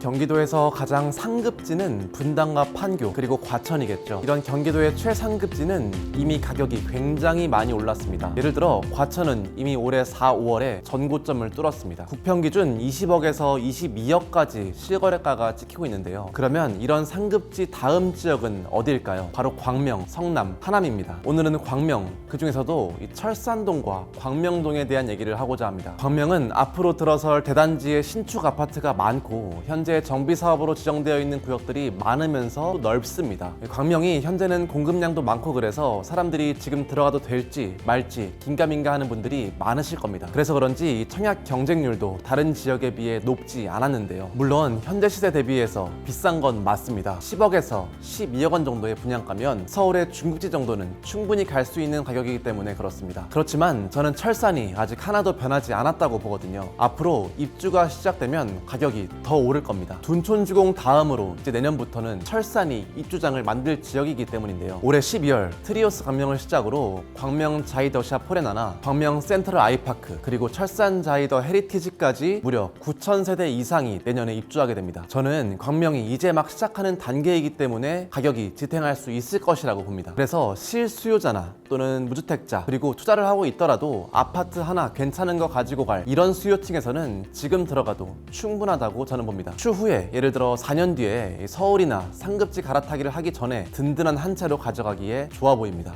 경기도에서 가장 상급지는 분당과 판교 그리고 과천이겠죠. 이런 경기도의 최상급지는 이미 가격이 굉장히 많이 올랐습니다. 예를 들어 과천은 이미 올해 4, 5월에 전고점을 뚫었습니다. 국평 기준 20억에서 22억까지 실거래가가 찍히고 있는데요. 그러면 이런 상급지 다음 지역은 어디일까요? 바로 광명, 성남, 하남입니다. 오늘은 광명, 그 중에서도 이 철산동과 광명동에 대한 얘기를 하고자 합니다. 광명은 앞으로 들어설 대단지의 신축 아파트가 많고 현재 정비 사업으로 지정되어 있는 구역들이 많으면서 넓습니다. 광명이 현재는 공급량도 많고 그래서 사람들이 지금 들어가도 될지 말지 긴가민가 하는 분들이 많으실 겁니다. 그래서 그런지 청약 경쟁률도 다른 지역에 비해 높지 않았는데요. 물론 현재 시세 대비해서 비싼 건 맞습니다. 10억에서 12억 원 정도의 분양가면 서울의 중국지 정도는 충분히 갈 수 있는 가격이기 때문에 그렇습니다. 그렇지만 저는 철산이 아직 하나도 변하지 않았다고 보거든요. 앞으로 입주가 시작되면 가격이 더 오를 겁니다. 둔촌주공 다음으로 이제 내년부터는 철산이 입주장을 만들 지역이기 때문인데요. 올해 12월 트리오스 광명을 시작으로 광명 자이더샤 포레나나 광명 센트럴 아이파크 그리고 철산 자이더 헤리티지까지 무려 9,000세대 이상이 내년에 입주하게 됩니다. 저는 광명이 이제 막 시작하는 단계이기 때문에 가격이 지탱할 수 있을 것이라고 봅니다. 그래서 실수요자나 또는 무주택자 그리고 투자를 하고 있더라도 아파트 하나 괜찮은 거 가지고 갈 이런 수요층에서는 지금 들어가도 충분하다고 저는 봅니다. 추후에 예를 들어 4년 뒤에 서울이나 상급지 갈아타기를 하기 전에 든든한 한 채로 가져가기에 좋아 보입니다.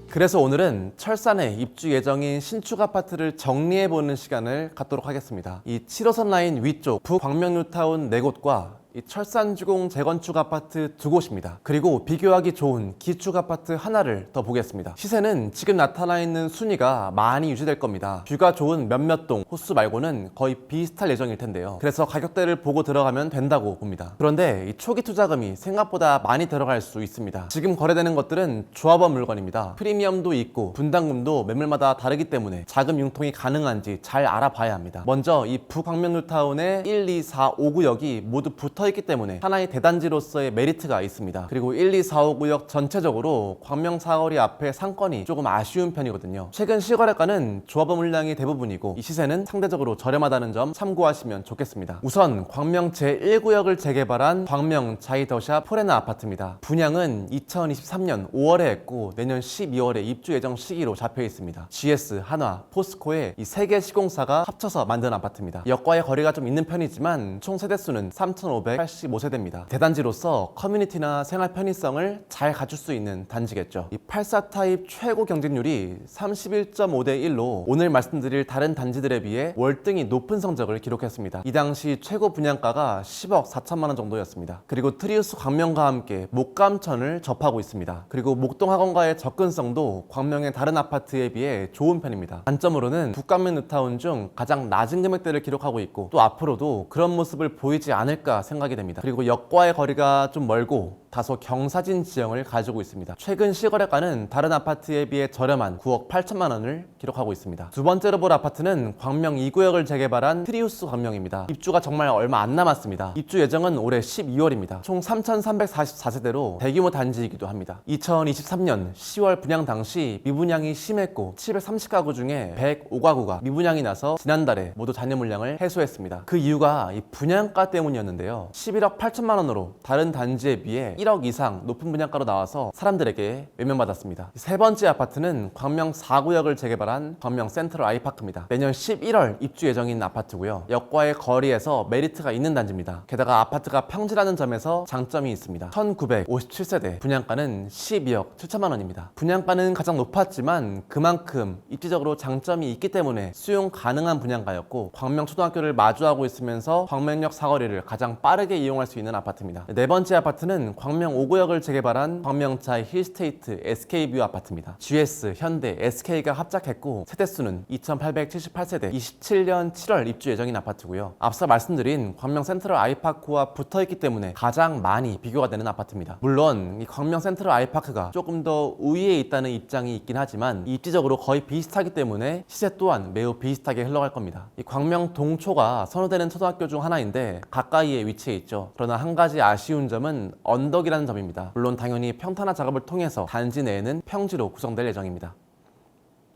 그래서 오늘은 철산에 입주 예정인 신축 아파트를 정리해보는 시간을 갖도록 하겠습니다. 이 7호선 라인 위쪽 북광명 뉴타운 4곳과 이 철산주공 재건축 아파트 2곳입니다. 그리고 비교하기 좋은 기축 아파트 하나를 더 보겠습니다. 시세는 지금 나타나 있는 순위가 많이 유지될 겁니다. 뷰가 좋은 몇몇 동 호수 말고는 거의 비슷할 예정일 텐데요. 그래서 가격대를 보고 들어가면 된다고 봅니다. 그런데 이 초기 투자금이 생각보다 많이 들어갈 수 있습니다. 지금 거래되는 것들은 조합원 물건입니다. 프리미엄도 있고 분담금도 매물마다 다르기 때문에 자금 융통이 가능한지 잘 알아봐야 합니다. 먼저 이 북광명 뉴타운의 1, 2, 4, 5구역이 모두 붙어 있기 때문에 하나의 대단지로서의 메리트가 있습니다. 그리고 1, 2, 4, 5구역 전체적으로 광명 사거리 앞에 상권이 조금 아쉬운 편이거든요. 최근 실거래가는 조합원 물량이 대부분이고 이 시세는 상대적으로 저렴하다는 점 참고하시면 좋겠습니다. 우선 광명 제1구역을 재개발한 광명 자이더샤 포레나 아파트입니다. 분양은 2023년 5월에 했고 내년 12월에 입주 예정 시기로 잡혀 있습니다. GS, 한화, 포스코의 이 3개 시공사가 합쳐서 만든 아파트입니다. 역과의 거리가 좀 있는 편이지만 총 세대수는 3,585세대입니다. 대단지로서 커뮤니티나 생활 편의성을 잘 갖출 수 있는 단지겠죠. 이 84 타입 최고 경쟁률이 31.5대 1로 오늘 말씀드릴 다른 단지들에 비해 월등히 높은 성적을 기록했습니다. 이 당시 최고 분양가가 10억 4천만 원 정도였습니다. 그리고 트리우스 광명과 함께 목감천을 접하고 있습니다. 그리고 목동학원과의 접근성도 광명의 다른 아파트에 비해 좋은 편입니다. 단점으로는 북광명 뉴타운 중 가장 낮은 금액대를 기록하고 있고 또 앞으로도 그런 모습을 보이지 않을까 생각이 됩니다. 그리고 역과의 거리가 좀 멀고 다소 경사진 지형을 가지고 있습니다. 최근 실거래가는 다른 아파트에 비해 저렴한 9억 8천만 원을 기록하고 있습니다. 두 번째로 볼 아파트는 광명 2구역을 재개발한 트리우스 광명입니다. 입주가 정말 얼마 안 남았습니다. 입주 예정은 올해 12월입니다. 총 3,344세대로 대규모 단지이기도 합니다. 2023년 10월 분양 당시 미분양이 심했고 730가구 중에 105가구가 미분양이 나서 지난달에 모두 잔여 물량을 해소했습니다. 그 이유가 이 분양가 때문이었는데요. 11억 8천만 원으로 다른 단지에 비해 1억 이상 높은 분양가로 나와서 사람들에게 외면받았습니다. 세 번째 아파트는 광명 4구역을 재개발한 광명 센트럴 아이파크입니다. 내년 11월 입주 예정인 아파트고요. 역과의 거리에서 메리트가 있는 단지입니다. 게다가 아파트가 평지라는 점에서 장점이 있습니다. 1957세대, 분양가는 12억 7천만 원입니다. 분양가는 가장 높았지만 그만큼 입지적으로 장점이 있기 때문에 수용 가능한 분양가였고 광명초등학교를 마주하고 있으면서 광명역 사거리를 가장 빠르게 이용할 수 있는 아파트입니다. 네 번째 아파트는 광명 5구역을 재개발한 광명차이 힐스테이트 SK뷰 아파트입니다. GS, 현대, SK가 합작했고 세대수는 2,878세대, 27년 7월 입주 예정인 아파트고요. 앞서 말씀드린 광명 센트럴 아이파크와 붙어있기 때문에 가장 많이 비교가 되는 아파트입니다. 물론 이 광명 센트럴 아이파크가 조금 더 우위에 있다는 입장이 있긴 하지만 입지적으로 거의 비슷하기 때문에 시세 또한 매우 비슷하게 흘러갈 겁니다. 이 광명 동초가 선호되는 초등학교 중 하나인데 가까이에 위치해 있죠. 그러나 한 가지 아쉬운 점은 언덕이라는 점입니다. 물론 당연히 평탄화 작업을 통해서 단지 내에는 평지로 구성될 예정입니다.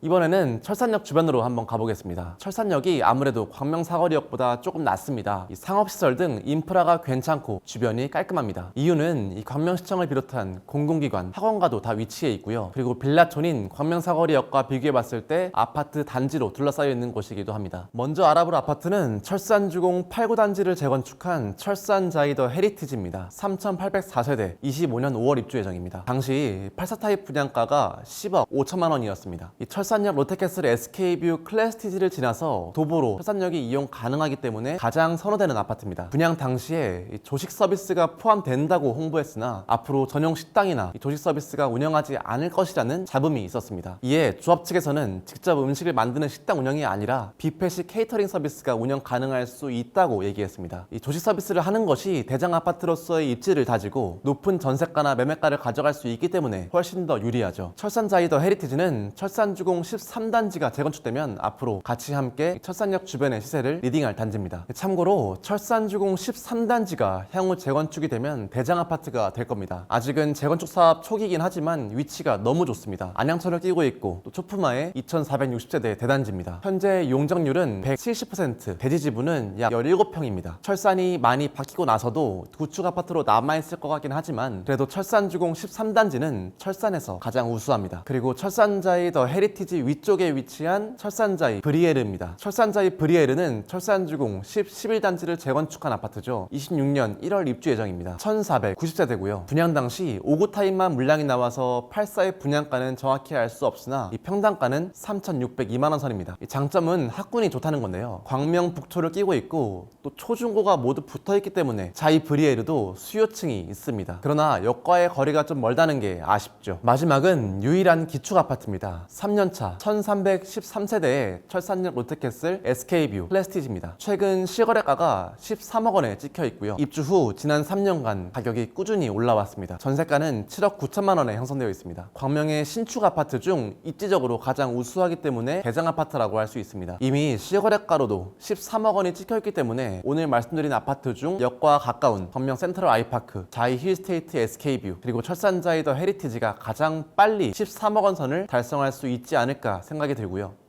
이번에는 철산역 주변으로 한번 가보겠습니다. 철산역이 아무래도 광명사거리역보다 조금 낫습니다. 이 상업시설 등 인프라가 괜찮고 주변이 깔끔합니다. 이유는 이 광명시청을 비롯한 공공기관, 학원가도 다 위치해 있고요. 그리고 빌라촌인 광명사거리역과 비교해봤을 때 아파트 단지로 둘러싸여 있는 곳이기도 합니다. 먼저 알아볼 아파트는 철산주공 8구 단지를 재건축한 철산자이더 헤리티지입니다. 3,804세대, 25년 5월 입주 예정입니다. 당시 84타입 분양가가 10억 5천만 원이었습니다. 이 철산역 롯데캐슬 SK뷰 클래스티지를 지나서 도보로 철산역이 이용 가능하기 때문에 가장 선호되는 아파트입니다. 분양 당시에 조식 서비스가 포함된다고 홍보했으나 앞으로 전용 식당이나 조식 서비스가 운영하지 않을 것이라는 잡음이 있었습니다. 이에 조합 측에서는 직접 음식을 만드는 식당 운영이 아니라 뷔페식 케이터링 서비스가 운영 가능할 수 있다고 얘기했습니다. 이 조식 서비스를 하는 것이 대장 아파트로서의 입지를 다지고 높은 전세가나 매매가를 가져갈 수 있기 때문에 훨씬 더 유리하죠. 철산자이더 헤리티지는 철산주공 13단지가 재건축되면 앞으로 같이 함께 철산역 주변의 시세를 리딩할 단지입니다. 참고로 철산주공 13단지가 향후 재건축이 되면 대장 아파트가 될 겁니다. 아직은 재건축 사업 초기이긴 하지만 위치가 너무 좋습니다. 안양천을 끼고 있고 또 초품화의 2460세대 대단지입니다. 현재 용적률은 170%, 대지 지분은 약 17평입니다. 철산이 많이 바뀌고 나서도 구축 아파트로 남아있을 것 같긴 하지만 그래도 철산주공 13단지는 철산에서 가장 우수합니다. 그리고 철산자이더 헤리티지 위쪽에 위치한 철산자이 브리에르입니다. 철산자이 브리에르는 철산주공 11단지를 재건축한 아파트죠. 26년 1월 입주 예정입니다. 1490세대고요. 분양 당시 5구 타입만 물량이 나와서 84의 분양가는 정확히 알 수 없으나 이 평당가는 3,602만 원 선입니다. 이 장점은 학군이 좋다는 건데요. 광명 북초를 끼고 있고 또 초중고가 모두 붙어 있기 때문에 자이 브리에르도 수요층이 있습니다. 그러나 역과의 거리가 좀 멀다는 게 아쉽죠. 마지막은 유일한 기축 아파트입니다. 3년차 1313세대의 철산역 롯데캐슬 SK뷰 클래스티지입니다. 최근 실거래가가 13억 원에 찍혀 있고요. 입주 후 지난 3년간 가격이 꾸준히 올라왔습니다. 전세가는 7억 9천만 원에 형성되어 있습니다. 광명의 신축 아파트 중 입지적으로 가장 우수하기 때문에 대장 아파트라고 할 수 있습니다. 이미 실거래가로도 13억 원이 찍혀 있기 때문에 오늘 말씀드린 아파트 중 역과 가까운 광명 센트럴 아이파크, 자이 힐스테이트 SK뷰, 그리고 철산자이더 헤리티지가 가장 빨리 13억 원 선을 달성할 수 있지 않을까 생각이 들고요.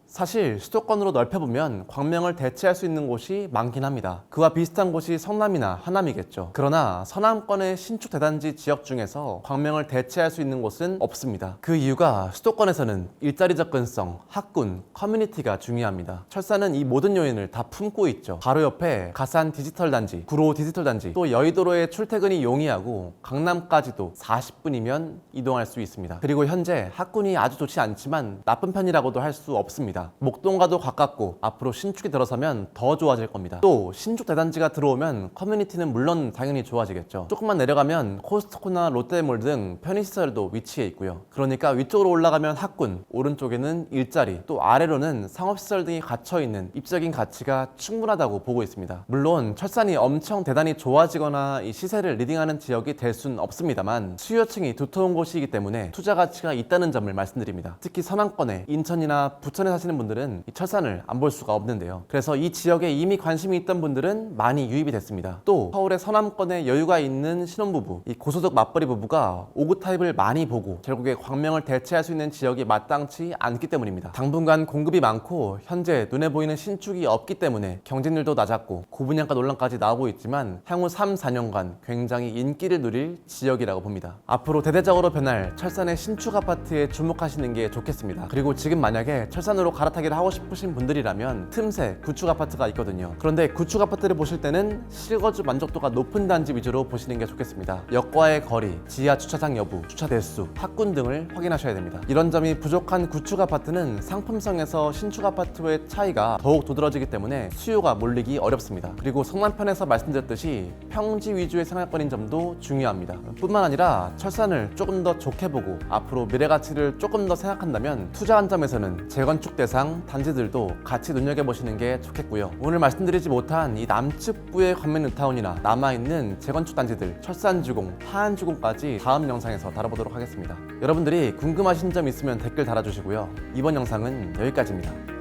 사실 수도권으로 넓혀보면 광명을 대체할 수 있는 곳이 많긴 합니다. 그와 비슷한 곳이 성남이나 하남이겠죠. 그러나 서남권의 신축 대단지 지역 중에서 광명을 대체할 수 있는 곳은 없습니다. 그 이유가 수도권에서는 일자리 접근성, 학군, 커뮤니티가 중요합니다. 철산은 이 모든 요인을 다 품고 있죠. 바로 옆에 가산 디지털 단지, 구로 디지털 단지, 또 여의도로의 출퇴근이 용이하고 강남까지도 40분이면 이동할 수 있습니다. 그리고 현재 학군이 아주 좋지 않지만 나쁜 편이라고도 할 수 없습니다. 목동과도 가깝고 앞으로 신축이 들어서면 더 좋아질 겁니다. 또 신축 대단지가 들어오면 커뮤니티는 물론 당연히 좋아지겠죠. 조금만 내려가면 코스트코나 롯데몰 등 편의시설도 위치해 있고요. 그러니까 위쪽으로 올라가면 학군, 오른쪽에는 일자리, 또 아래로는 상업시설 등이 갇혀있는 입지적인 가치가 충분하다고 보고 있습니다. 물론 철산이 엄청 대단히 좋아지거나 이 시세를 리딩하는 지역이 될 수는 없습니다만 수요층이 두터운 곳이기 때문에 투자 가치가 있다는 점을 말씀드립니다. 특히 서남권에 인천이나 부천에 사시는 분들은 이 철산을 안 볼 수가 없는데요. 그래서 이 지역에 이미 관심이 있던 분들은 많이 유입이 됐습니다. 또 서울의 서남권에 여유가 있는 신혼부부, 이 고소득 맞벌이 부부가 5구 타입을 많이 보고 결국에 광명을 대체할 수 있는 지역이 마땅치 않기 때문입니다. 당분간 공급이 많고 현재 눈에 보이는 신축이 없기 때문에 경쟁률도 낮았고 고분양가 논란까지 나오고 있지만 향후 3, 4년간 굉장히 인기를 누릴 지역이라고 봅니다. 앞으로 대대적으로 변할 철산의 신축 아파트에 주목하시는 게 좋겠습니다. 그리고 지금 만약에 철산으로 갈아타기를 하고 싶으신 분들이라면 틈새 구축 아파트가 있거든요. 그런데 구축 아파트를 보실 때는 실거주 만족도가 높은 단지 위주로 보시는 게 좋겠습니다. 역과의 거리, 지하 주차장 여부, 주차 대수, 학군 등을 확인하셔야 됩니다. 이런 점이 부족한 구축 아파트는 상품성에서 신축 아파트의 차이가 더욱 도드라지기 때문에 수요가 몰리기 어렵습니다. 그리고 성남편에서 말씀드렸듯이 평지 위주의 생활권인 점도 중요합니다. 뿐만 아니라 철산을 조금 더 좋게 보고 앞으로 미래 가치를 조금 더 생각한다면 투자 관점에서는 재건축 대상 단지들도 같이 눈여겨보시는 게 좋겠고요. 오늘 말씀드리지 못한 이 남측부의 광명 뉴타운이나 남아있는 재건축 단지들 철산주공, 하안주공까지 다음 영상에서 다뤄보도록 하겠습니다. 여러분들이 궁금하신 점 있으면 댓글 달아주시고요. 이번 영상은 여기까지입니다.